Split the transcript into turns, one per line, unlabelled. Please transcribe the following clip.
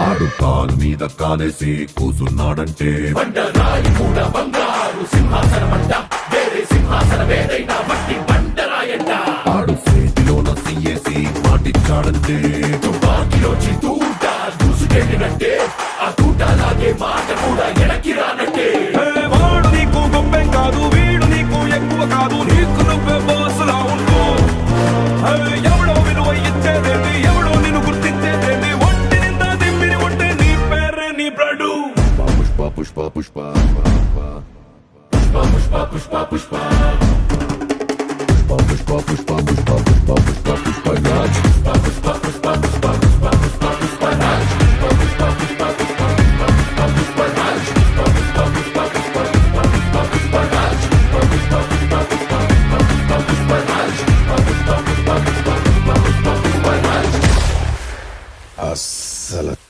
ఆడు కాలు మీద కాలేసి కూసున్నాడంటే
బండరాయి కూడా బంగారు సింహాసనమంట, వేరే సింహాసనమేదైనా మట్టి బండరాయంట.
ఆడు చేతిలోన సీయేసి మాటిచ్చాడంటే
తుపాకిలోచి తూట దూసుకెళ్ళినట్టే, ఆ తూటలాగే మాట కూడా ఎనక్కి రానట్టే.
వాడు నీకు గొప్పేం కాదు, వీడు నీకు ఎక్కువ కాదు, నీకు నువ్వే బాసులా ఉండు. ఎవడో విలువ ఇచ్చేదేంటి, ఎవడో నిన్ను గుర్తించేదేంటి, ఒంటి నిండా దిమ్మిని ఉంటే నీ పేరే నీ బ్రడు.
పుష్ప పుష్ప పుష్ప పుష్ప
పుష్ప పుష్ప పుష్ప పుష్ప
పుష్ప పుష్ప పుష్ప